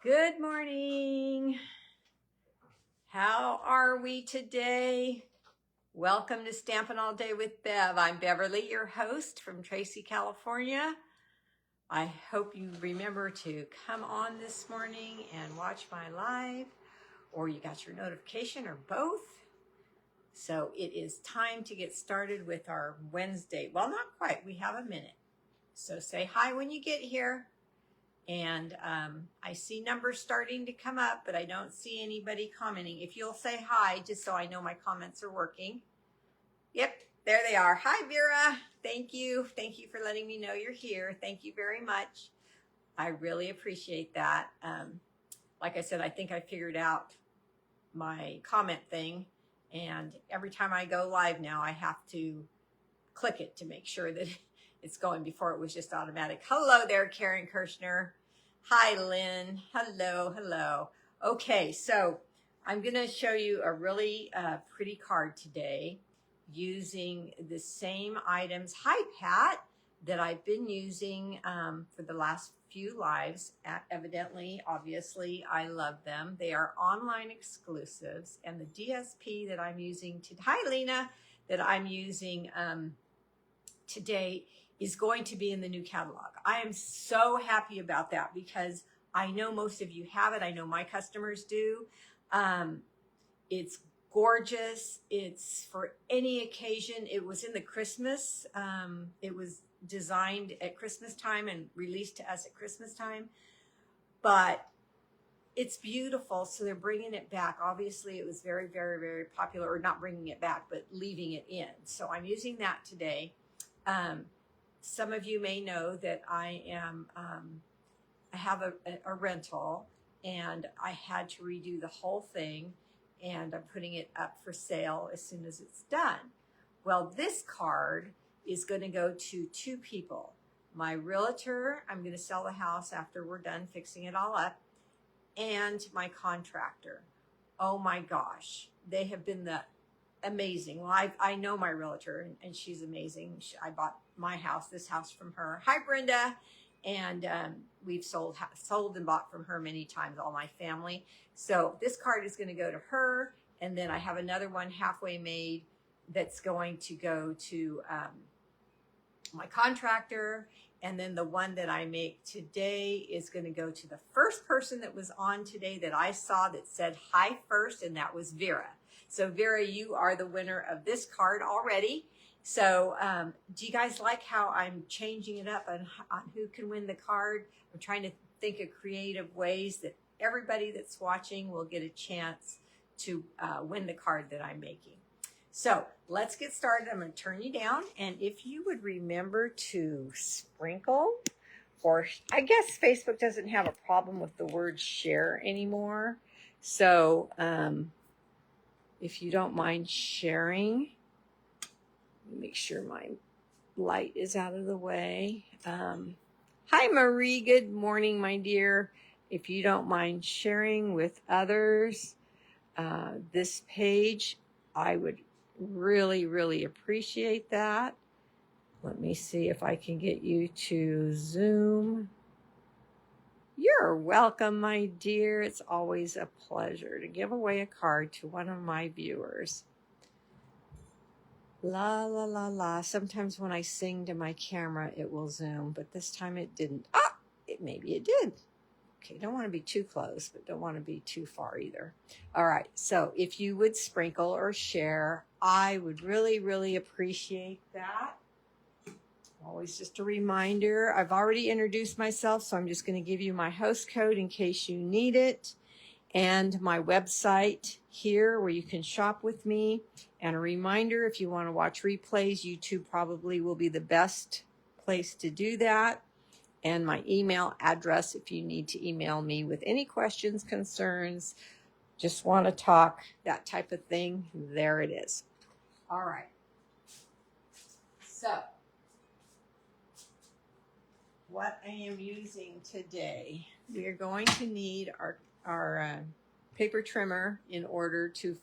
Good morning. How are we today? Welcome to Stampin' All Day with Bev. I'm Beverlee, your host from Tracy, California. I hope you remember to come on this morning and watch my live, or you got your notification, or both. So it is time to get started with our Wednesday. Well, not quite. We have a minute. So say hi when you get here. And I see numbers starting to come up, but I don't see anybody commenting. If you'll say hi, just so I know my comments are working. Yep, there they are. Hi, Vera. Thank you. Thank you for letting me know you're here. Thank you very much. I really appreciate that. Like I said, I think I figured out my comment thing. And every time I go live now, I have to click it to make sure that it's going. Before it was just automatic. Hello there, Karen Kirshner. Hi, Lynn. Hello. Okay, so I'm going to show you a really pretty card today using the same items. Hi, Pat, that I've been using for the last few lives. Obviously, I love them. They are online exclusives, and the DSP that I'm using today, hi, Lena, that I'm using today is going to be in the new catalog. I am so happy about that because I know most of you have it. I know my customers do. It's gorgeous. It's for any occasion. It was in the Christmas. It was designed at Christmas time and released to us at Christmas time. But it's beautiful, so they're bringing it back. Obviously, it was very, very, very popular, or not bringing it back, but leaving it in. So I'm using that today. Some of you may know that I have a rental, and I had to redo the whole thing, and I'm putting it up for sale as soon as it's done. Well, this card is going to go to two people. My realtor, I'm going to sell the house after we're done fixing it all up, and my contractor. Oh my gosh, they have been amazing. Well, I know my realtor, and she's amazing. I bought this house from her. Hi, Brenda. And we've sold and bought from her many times, all my family. So this card is going to go to her. And then I have another one halfway made that's going to go to my contractor. And then the one that I make today is going to go to the first person that was on today that I saw that said hi first, and that was Vera. So Vera, you are the winner of this card already. So do you guys like how I'm changing it up on who can win the card? I'm trying to think of creative ways that everybody that's watching will get a chance to win the card that I'm making. So let's get started. I'm going to turn you down. And if you would remember to sprinkle, or I guess Facebook doesn't have a problem with the word share anymore. So if you don't mind sharing, make sure my light is out of the way. Hi, Marie. Good morning, my dear. If you don't mind sharing with others this page, I would really, really appreciate that. Let me see if I can get you to Zoom. You're welcome, my dear. It's always a pleasure to give away a card to one of my viewers. La, la, la, la. Sometimes when I sing to my camera, it will zoom, but this time it didn't. Maybe it did. Okay, don't want to be too close, but don't want to be too far either. All right, so if you would sprinkle or share, I would really, really appreciate that. Always just a reminder, I've already introduced myself, so I'm just going to give you my host code in case you need it, and my website here where you can shop with me. And a reminder, if you want to watch replays, YouTube probably will be the best place to do that. And my email address if you need to email me with any questions, concerns, just want to talk, that type of thing. There it is. All right. So what I am using today, we are going to need our paper trimmer in order to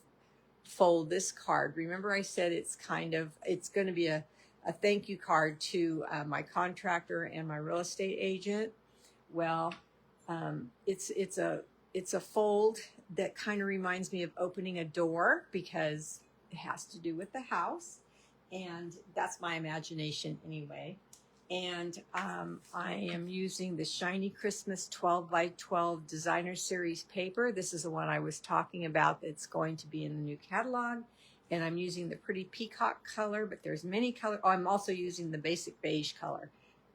fold this card. Remember I said it's going to be a thank you card to my contractor and my real estate agent. Well, It's a fold that kind of reminds me of opening a door because it has to do with the house, and that's my imagination anyway. And I am using the Shiny Christmas 12 by 12 Designer Series paper. This is the one I was talking about that's going to be in the new catalog. And I'm using the pretty peacock color, but there's many colors. Oh, I'm also using the basic beige color,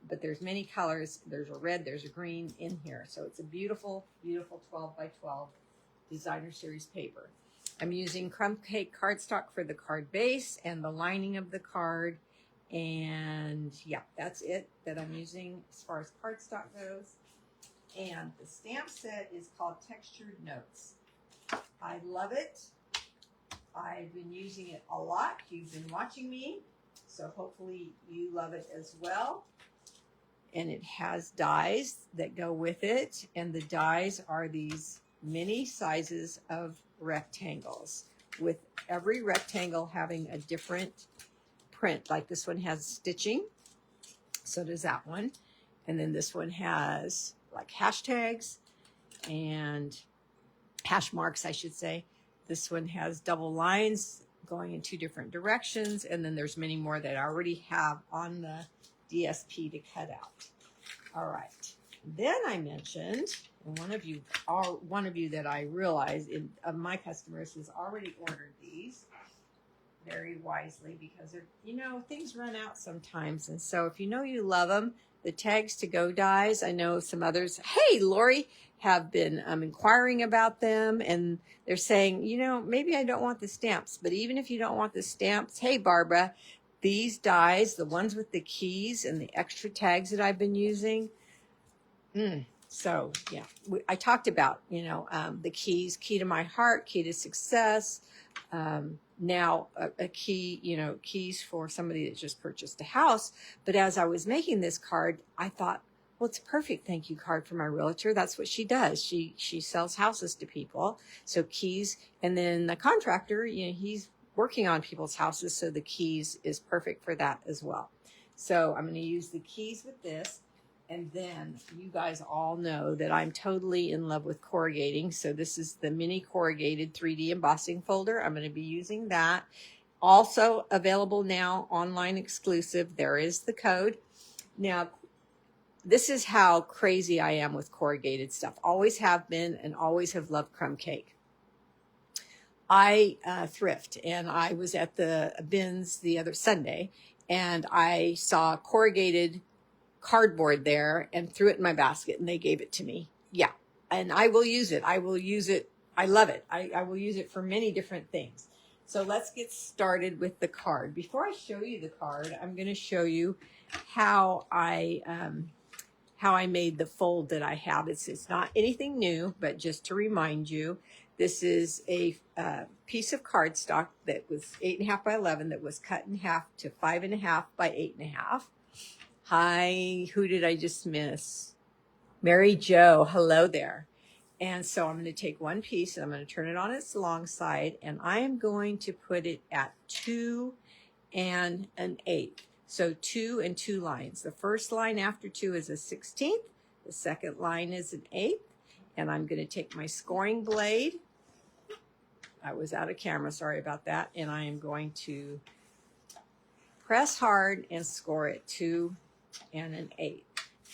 but there's many colors. There's a red, there's a green in here. So it's a beautiful, beautiful 12 by 12 Designer Series paper. I'm using crumb cake cardstock for the card base and the lining of the card. And yeah, that's it that I'm using as far as cardstock goes. And the stamp set is called Textured Notes. I love it. I've been using it a lot. You've been watching me, so hopefully you love it as well. And it has dies that go with it, and the dies are these mini sizes of rectangles, with every rectangle having a different print. Like this one has stitching, so does that one. And then this one has like hashtags and hash marks, I should say. This one has double lines going in two different directions, and then there's many more that I already have on the DSP to cut out. All right. Then I mentioned, and one of you that I realize of my customers has already ordered these very wisely, because things run out sometimes, and so if you love them, the tags to go dies. I know some others, hey Lori, have been inquiring about them, and they're saying, maybe I don't want the stamps, but even if you don't want the stamps, hey Barbara, these dies, the ones with the keys and the extra tags that I've been using. So yeah, I talked about, the keys, key to my heart, key to success. Now a key, keys for somebody that just purchased a house. But as I was making this card, I thought, well, it's a perfect thank you card for my realtor. That's what she does. She sells houses to people. So keys, and then the contractor, he's working on people's houses. So the keys is perfect for that as well. So I'm going to use the keys with this. And then you guys all know that I'm totally in love with corrugating. So this is the mini corrugated 3D embossing folder. I'm going to be using that. Also available now, online exclusive. There is the code. Now, this is how crazy I am with corrugated stuff. Always have been and always have loved crumb cake. I thrift, and I was at the bins the other Sunday, and I saw corrugated cardboard there and threw it in my basket, and they gave it to me. Yeah. And I will use it. I will use it. I love it. I will use it for many different things. So let's get started with the card. Before I show you the card, I'm going to show you how I made the fold that I have. It's not anything new, but just to remind you, this is a piece of cardstock that was 8.5 by 11 that was cut in half to 5.5 by 8.5. Hi, who did I just miss? Mary Jo, hello there. And so I'm going to take one piece and I'm going to turn it on its long side, and I am going to put it at 2 and an 8. So 2 and 2 lines. The first line after 2 is a 16th. The second line is an 8th. And I'm going to take my scoring blade. I was out of camera, sorry about that. And I am going to press hard and score it 2 and an 8.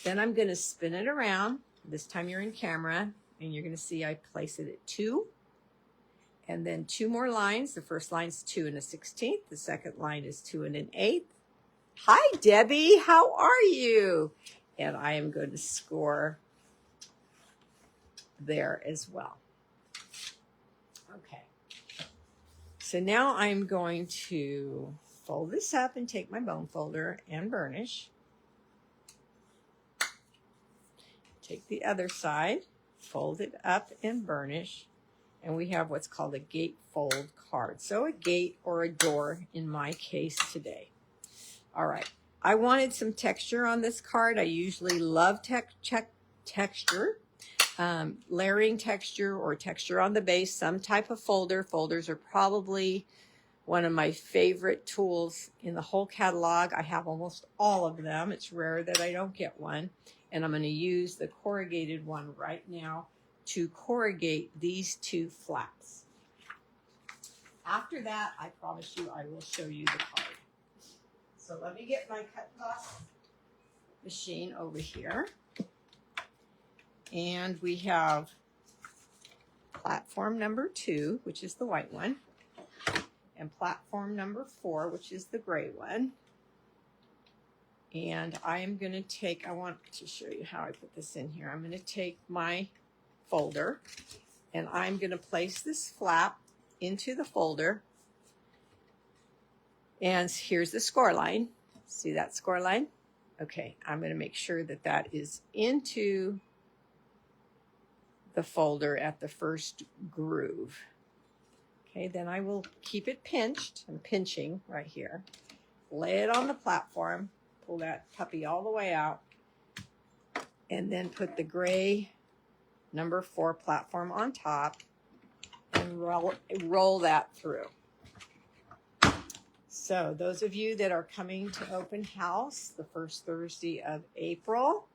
Then I'm going to spin it around. This time you're in camera, and you're going to see I place it at 2. And then 2 more lines. The first line is 2 and a 16th. The second line is 2 and an 8th. Hi, Debbie. How are you? And I am going to score there as well. Okay. So now I'm going to fold this up and take my bone folder and burnish. Take the other side, fold it up and burnish, and we have what's called a gatefold card. So a gate or a door in my case today. All right, I wanted some texture on this card. I usually love texture, layering texture or texture on the base, some type of folder. Folders are probably one of my favorite tools in the whole catalog. I have almost all of them. It's rare that I don't get one. And I'm going to use the corrugated one right now to corrugate these two flaps. After that, I promise you I will show you the card. So let me get my cut glass machine over here. And we have platform number 2, which is the white one, and platform number 4, which is the gray one. And I am going to take, I want to show you how I put this in here. I'm going to take my folder and I'm going to place this flap into the folder. And here's the score line. See that score line? Okay, I'm going to make sure that that is into the folder at the first groove. Okay, then I will keep it pinched. I'm pinching right here. Lay it on the platform. Pull that puppy all the way out. And then put the gray number 4 platform on top and roll that through. So those of you that are coming to open house the first Thursday of April,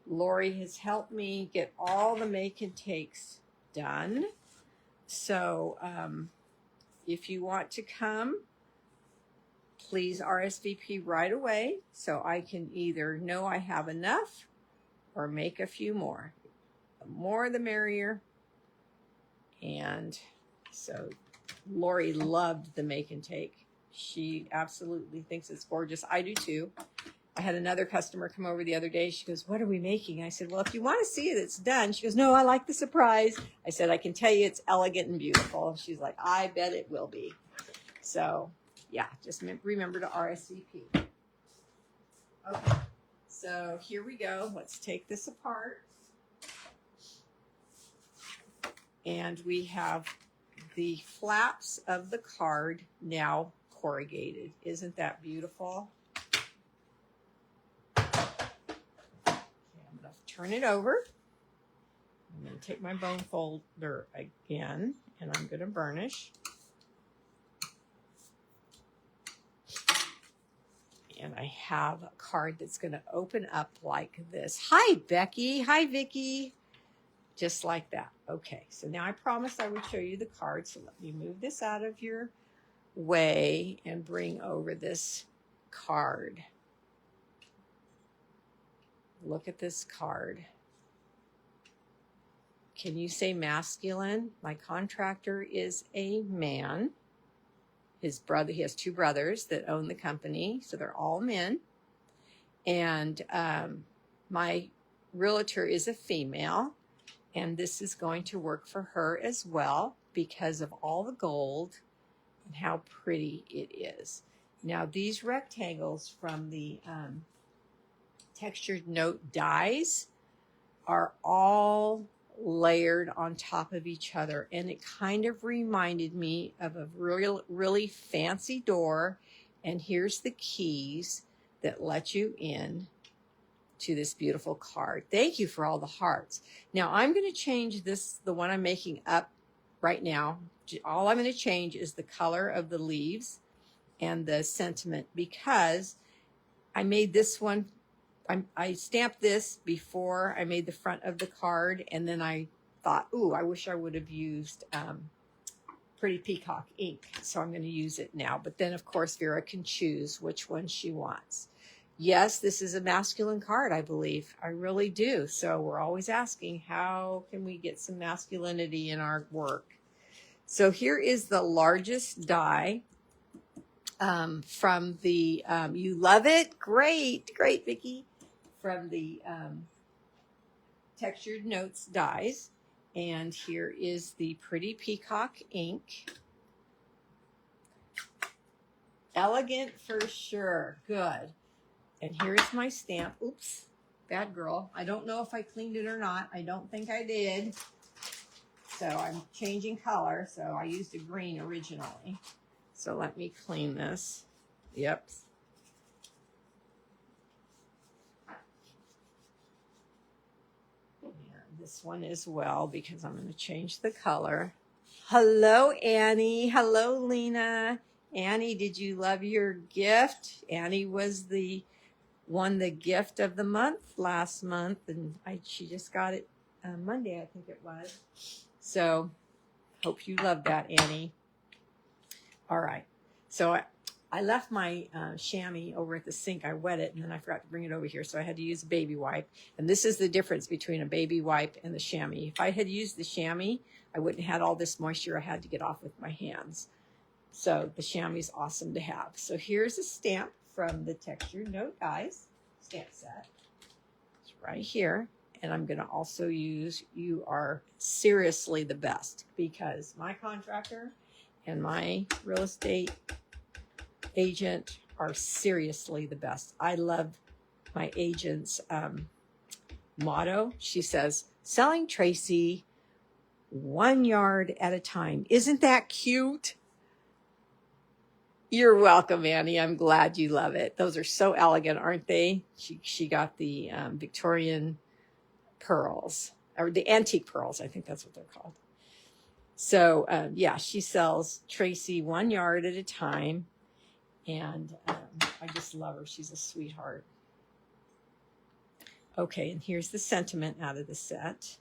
Lori has helped me get all the make and takes done. So if you want to come, please RSVP right away so I can either know I have enough or make a few more. The more the merrier. And so Lori loved the make and take. She absolutely thinks it's gorgeous. I do too. I had another customer come over the other day. She goes, "What are we making?" I said, "Well, if you want to see it, it's done." She goes, "No, I like the surprise." I said, "I can tell you it's elegant and beautiful." She's like, "I bet it will be." So yeah, just remember to RSVP. Okay, so here we go. Let's take this apart. And we have the flaps of the card now corrugated. Isn't that beautiful? I'm going to turn it over. I'm going to take my bone folder again, and I'm going to burnish. And I have a card that's going to open up like this. Hi, Becky. Hi, Vicki. Just like that. Okay, so now I promised I would show you the card. So let me move this out of your way and bring over this card. Look at this card. Can you say masculine? My contractor is a man. His brother, he has 2 brothers that own the company, so they're all men. And my realtor is a female, and this is going to work for her as well because of all the gold and how pretty it is. Now, these rectangles from the textured note dies are all layered on top of each other, and it kind of reminded me of a really fancy door. And here's the keys that let you in to this beautiful card. Thank you for all the hearts. Now I'm going to change this, the one I'm making up right now. All I'm going to change is the color of the leaves and the sentiment, because I made this one, I stamped this before I made the front of the card, and then I thought, ooh, I wish I would have used Pretty Peacock ink, so I'm going to use it now. But then, of course, Vera can choose which one she wants. Yes, this is a masculine card, I believe. I really do. So we're always asking, how can we get some masculinity in our work? So here is the largest die from the, you love it? Great, great, Vicki. From the textured notes dies. And here is the Pretty Peacock ink. Elegant for sure. Good. And here's my stamp. Oops, bad girl. I don't know if I cleaned it or not. I don't think I did. So I'm changing color. So I used a green originally. So let me clean this. Yep. And this one as well, because I'm going to change the color. Hello, Annie. Hello, Lena. Annie, did you love your gift? Annie was the won the gift of the month last month, and she just got it Monday, I think it was. So hope you love that, Annie. All right. So I left my chamois over at the sink. I wet it, and then I forgot to bring it over here, so I had to use a baby wipe. And this is the difference between a baby wipe and the chamois. If I had used the chamois, I wouldn't have had all this moisture I had to get off with my hands. So the chamois is awesome to have. So here's a stamp from the Texture Note Dies stamp set. It's right here. And I'm going to also use You Are Seriously the Best, because my contractor and my real estate agent are seriously the best. I love my agent's motto. She says, selling Tracy 1 yard at a time. Isn't that cute? You're welcome, Annie. I'm glad you love it. Those are so elegant, aren't they? She got the Victorian pearls, or the antique pearls. I think that's what they're called. So, yeah, she sells Tracy 1 yard at a time. And I just love her. She's a sweetheart. Okay, and here's the sentiment out of the set.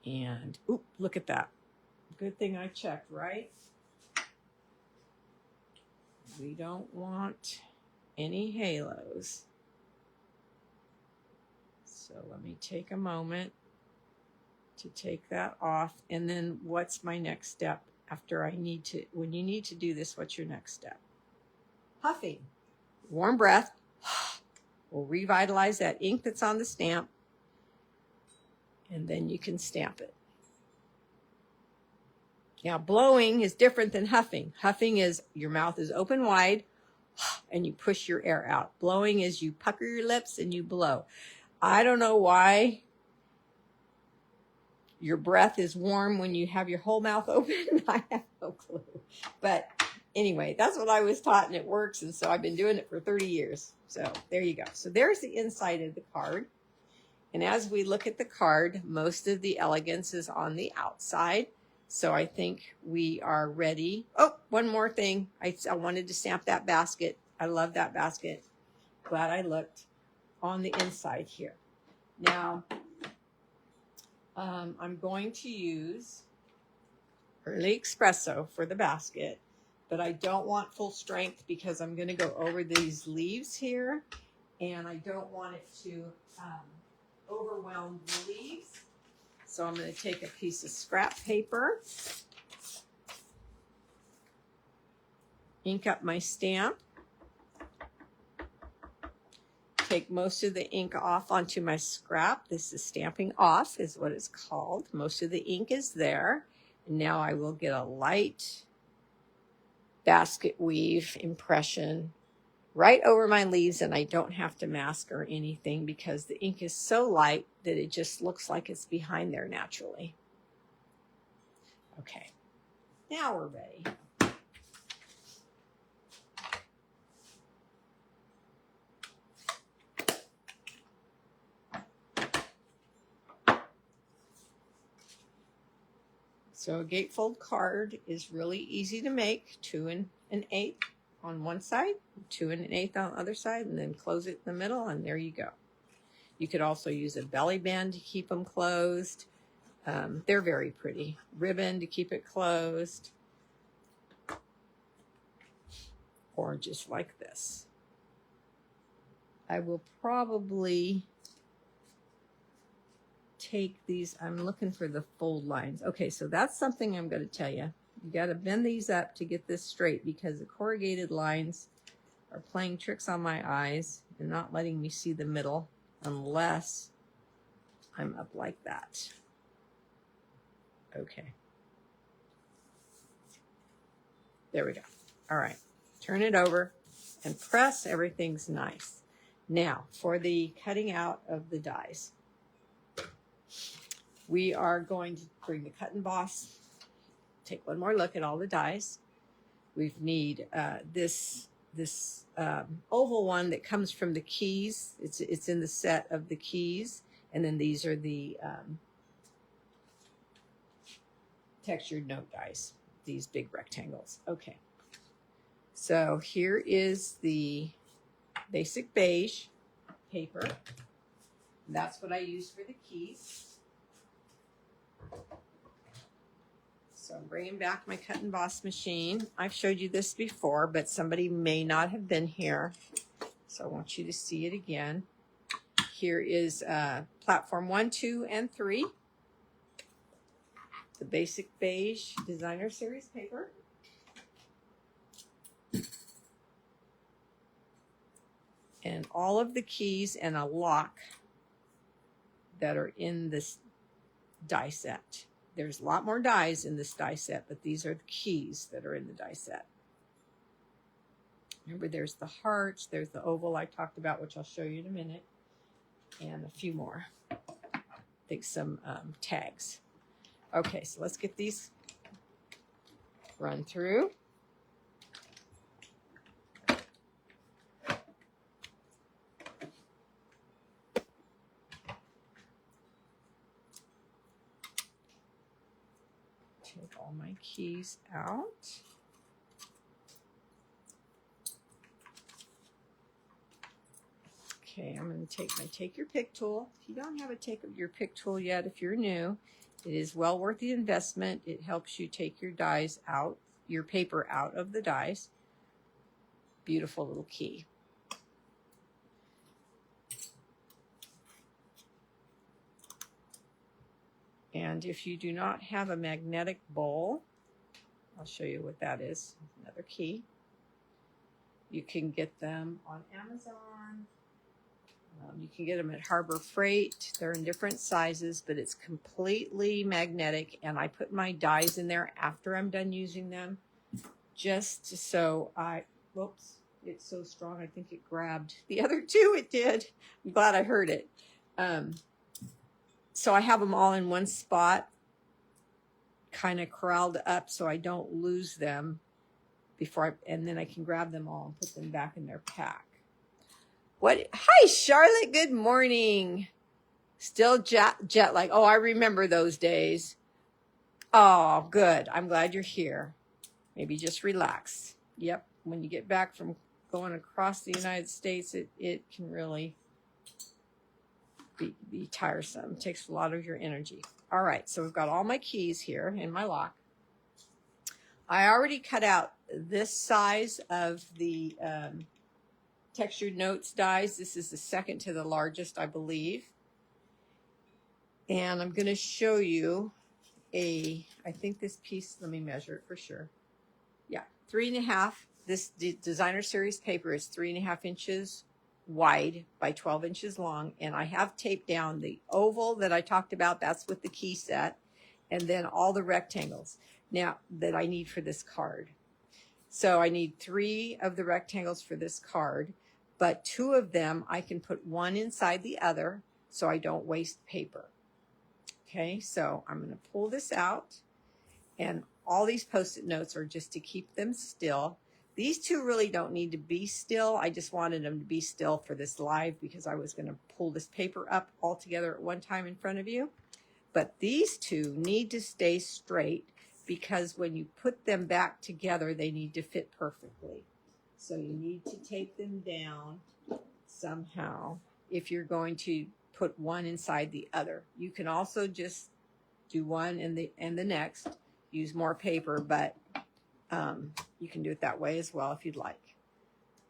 And, oop, look at that. Good thing I checked, right? We don't want any halos. So let me take a moment to take that off. And then what's my next step after when you need to do this, what's your next step? Puffing. Warm breath will revitalize that ink that's on the stamp. And then you can stamp it. Now, blowing is different than huffing. Huffing is your mouth is open wide and you push your air out. Blowing is you pucker your lips and you blow. I don't know why your breath is warm when you have your whole mouth open. I have no clue. But anyway, that's what I was taught, and it works. And so I've been doing it for 30 years. So there you go. So there's the inside of the card. And as we look at the card, most of the elegance is on the outside. So I think we are ready. Oh, one more thing. I wanted to stamp that basket. I love that basket. Glad I looked on the inside here. Now, I'm going to use Early Espresso for the basket, but I don't want full strength because I'm going to go over these leaves here, and I don't want it to overwhelm the leaves. So I'm going to take a piece of scrap paper, ink up my stamp, take most of the ink off onto my scrap. This is stamping off is what it's called. Most of the ink is there. And now I will get a light basket weave impression right over my leaves, and I don't have to mask or anything because the ink is so light that it just looks like it's behind there naturally. Okay, now we're ready. So a gatefold card is really easy to make, 2 1/8 on one side, 2 1/8 on the other side, and then close it in the middle, and there you go. You could also use a belly band to keep them closed. They're very pretty. Ribbon to keep it closed. Or just like this. I will probably take these. I'm looking for the fold lines. Okay, so that's something I'm going to tell you. You got to bend these up to get this straight because the corrugated lines are playing tricks on my eyes and not letting me see the middle unless I'm up like that. Okay. There we go. All right. Turn it over and press. Everything's nice. Now, for the cutting out of the dies. We are going to bring the cut and emboss. Take one more look at all the dies. We need this oval one that comes from the keys. It's in the set of the keys, and then these are the textured note dies. These big rectangles. Okay. So here is the basic beige paper. That's what I use for the keys. So I'm bringing back my cut and boss machine. I've showed you this before, but somebody may not have been here. So I want you to see it again. Here is platform 1, 2, and 3. The basic beige designer series paper. And all of the keys and a lock that are in this die set. There's a lot more dies in this die set, but these are the keys that are in the die set. Remember, there's the hearts, there's the oval I talked about, which I'll show you in a minute, and a few more. I think some tags. Okay, so let's get these run through. Take all my keys out. Okay, I'm going to take my Take Your Pick tool. If you don't have a Take Your Pick tool yet, if you're new, it is well worth the investment. It helps you take your dies out, your paper out of the dies. Beautiful little key. And if you do not have a magnetic bowl, I'll show you what that is. Another key. You can get them on Amazon. You can get them at Harbor Freight. They're in different sizes, but it's completely magnetic. And I put my dies in there after I'm done using them, just so whoops, it's so strong. I think it grabbed the other two. It did. I'm glad I heard it. So I have them all in one spot, kind of corralled up so I don't lose them and then I can grab them all and put them back in their pack. Hi, Charlotte. Good morning. Still jet lag. Oh, I remember those days. Oh, good. I'm glad you're here. Maybe just relax. Yep. When you get back from going across the United States, it can really be tiresome. It takes a lot of your energy. All right. So we've got all my keys here in my lock. I already cut out this size of the textured notes dies. This is the second to the largest, I believe. And I'm going to show you I think this piece, let me measure it for sure. Yeah, 3.5. This designer series paper is 3.5 inches wide by 12 inches long. And I have taped down the oval that I talked about. That's with the key set. And then all the rectangles now that I need for this card. So I need 3 of the rectangles for this card, but 2 of them I can put one inside the other so I don't waste paper. Okay, so I'm going to pull this out, and all these Post-it notes are just to keep them still. These 2 really don't need to be still. I just wanted them to be still for this live because I was going to pull this paper up all together at one time in front of you. But these 2 need to stay straight because when you put them back together, they need to fit perfectly. So you need to take them down somehow if you're going to put one inside the other. You can also just do one and the next, use more paper, but you can do it that way as well if you'd like.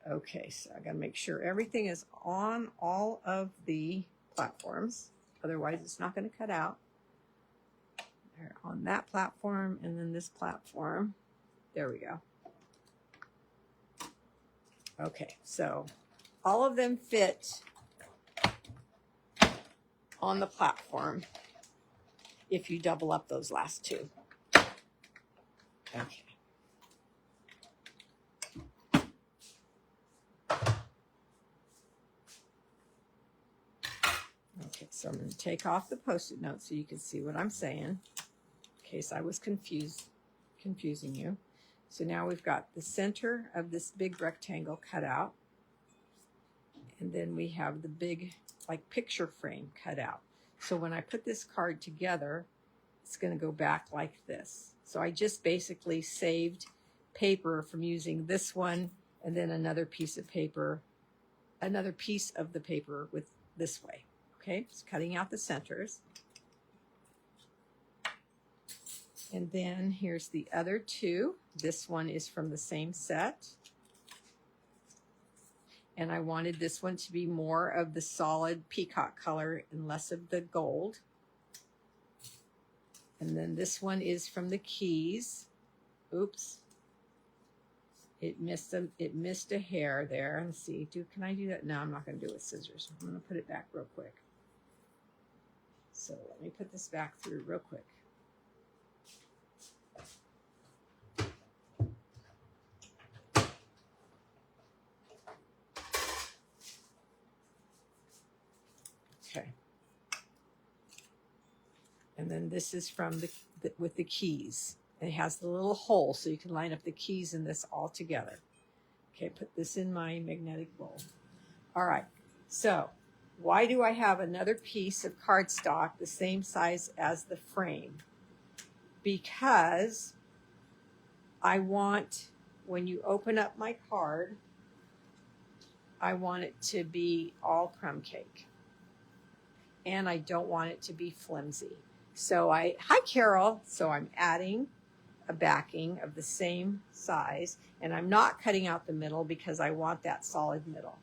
Okay, so I got to make sure everything is on all of the platforms. Otherwise, it's not going to cut out. They're on that platform and then this platform. There we go. Okay, so all of them fit on the platform if you double up those last 2. Okay. Okay, so I'm going to take off the Post-it note so you can see what I'm saying, in case I was confusing you. So now we've got the center of this big rectangle cut out, and then we have the big, like, picture frame cut out. So when I put this card together, it's going to go back like this. So I just basically saved paper from using this one and then another piece of paper, another piece of the paper with this way. Okay, it's cutting out the centers. And then here's the other two. This one is from the same set. And I wanted this one to be more of the solid peacock color and less of the gold. And then this one is from the keys. Oops. It missed a hair there. Let's see. Can I do that? No, I'm not going to do it with scissors. I'm going to put it back real quick. So let me put this back through real quick. Okay. And then this is from with the keys. It has the little hole so you can line up the keys in this all together. Okay, put this in my magnetic bowl. All right, so why do I have another piece of cardstock the same size as the frame? Because I want, when you open up my card, I want it to be all crumb cake. And I don't want it to be flimsy. So hi Carol, so I'm adding a backing of the same size, and I'm not cutting out the middle because I want that solid middle.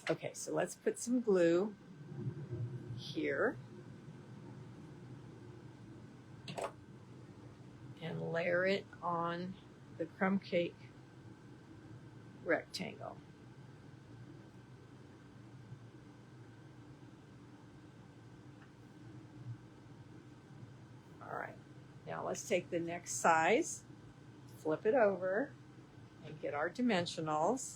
Okay, so let's put some glue here and layer it on the crumb cake rectangle. All right, now let's take the next size, flip it over, and get our dimensionals.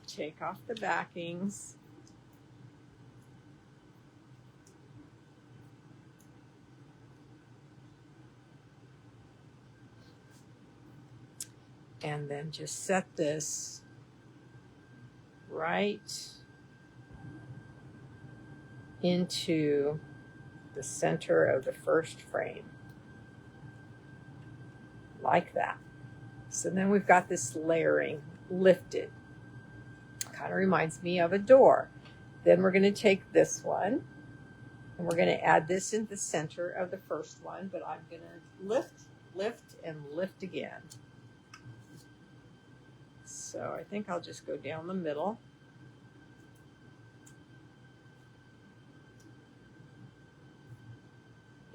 Take off the backings. And then just set this right into the center of the first frame, like that. So then we've got this layering lifted. Kind of reminds me of a door. Then we're going to take this one and we're going to add this in the center of the first one, but I'm going to lift, lift, and lift again. So I think I'll just go down the middle.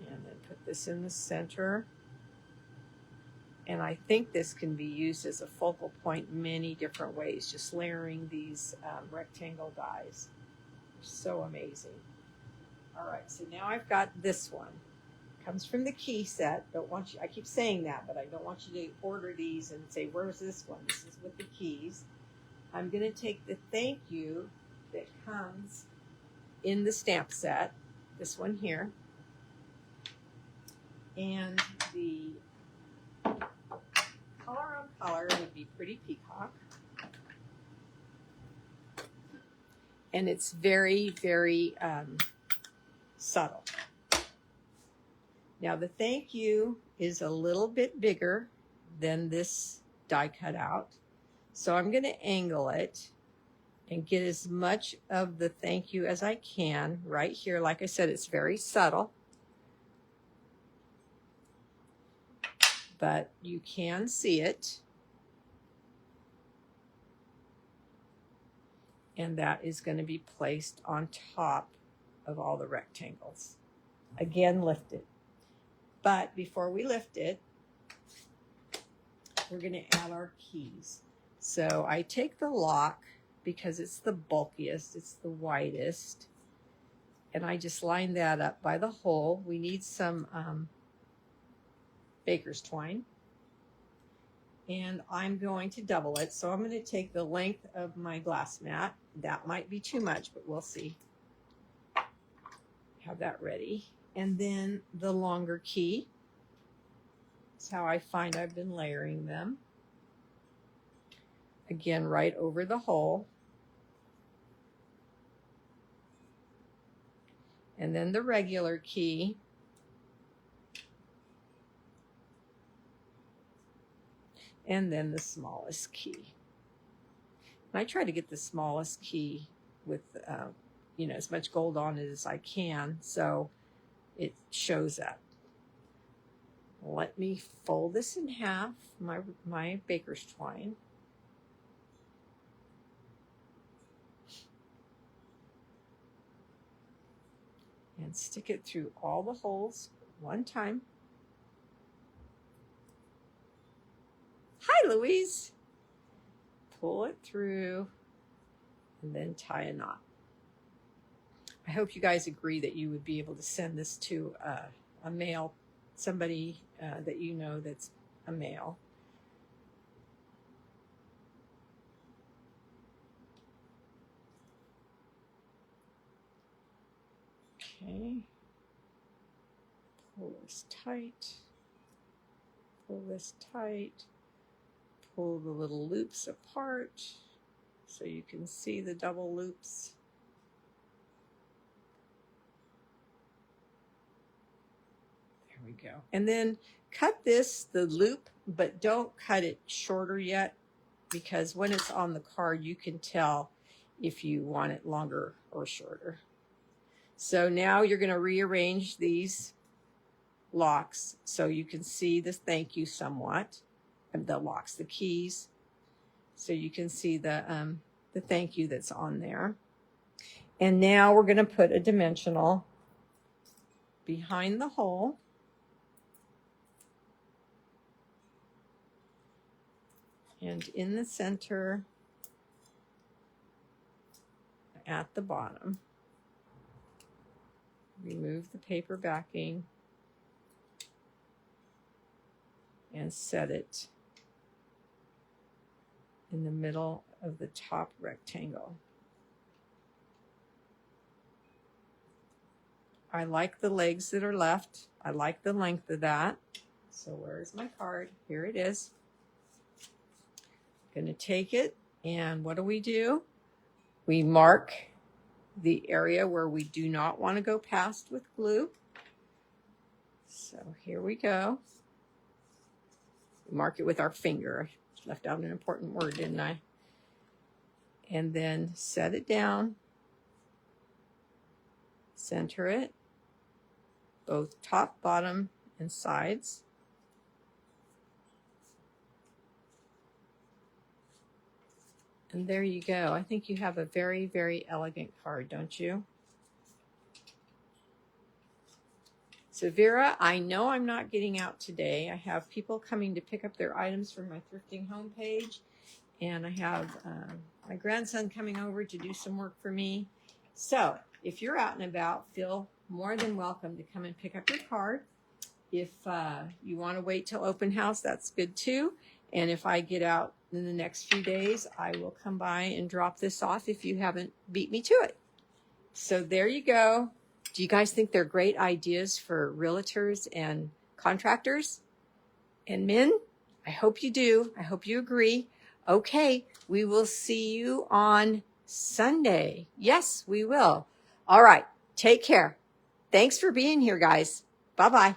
And then put this in the center. And I think this can be used as a focal point many different ways, just layering these rectangle dies. They're so amazing. All right, so now I've got this one. Comes from the key set. I keep saying that, but I don't want you to order these and say, where's this one? This is with the keys. I'm going to take the thank you that comes in the stamp set, this one here, and the color on color would be Pretty Peacock. And it's very, very subtle. Now the thank you is a little bit bigger than this die cut out. So I'm going to angle it and get as much of the thank you as I can right here. Like I said, it's very subtle, but you can see it. And that is going to be placed on top of all the rectangles. Again, lifted. But before we lift it, we're going to add our keys. So I take the lock because it's the bulkiest, it's the widest, and I just line that up by the hole. We need some baker's twine, and I'm going to double it. So I'm going to take the length of my glass mat. That might be too much, but we'll see. Have that ready. And then the longer key. That's how I find I've been layering them. again, right over the hole. And then the regular key. And then the smallest key. And I try to get the smallest key with, you know, as much gold on it as I can, so it shows up. Let me fold this in half, my baker's twine. And stick it through all the holes one time. Hi, Louise. Pull it through and then tie a knot. I hope you guys agree that you would be able to send this to a male, somebody that you know that's a male. Okay. Pull this tight. Pull this tight. Pull the little loops apart so you can see the double loops. There we go. And then cut the loop, but don't cut it shorter yet, because when it's on the card, you can tell if you want it longer or shorter. So now you're going to rearrange these locks so you can see the thank you somewhat. The locks, the keys, so you can see the thank you that's on there. And now we're going to put a dimensional behind the hole. And in the center at the bottom. Remove the paper backing and set it in the middle of the top rectangle. I like the legs that are left. I like the length of that. So where's my card? Here it is. I'm going to take it, and what do? We mark the area where we do not want to go past with glue. So here we go. We mark it with our finger. I left out an important word, didn't I? And then set it down. Center it, both top, bottom, and sides. And there you go. I think you have a very, very elegant card, don't you? So Vera, I know I'm not getting out today. I have people coming to pick up their items from my thrifting homepage, and I have my grandson coming over to do some work for me. So if you're out and about, feel more than welcome to come and pick up your card. If you want to wait till open house, that's good too. And if I get out in the next few days, I will come by and drop this off if you haven't beat me to it. So there you go. Do you guys think they're great ideas for realtors and contractors and men? I hope you do. I hope you agree. Okay, we will see you on Sunday. Yes, we will. All right, take care. Thanks for being here, guys. Bye-bye.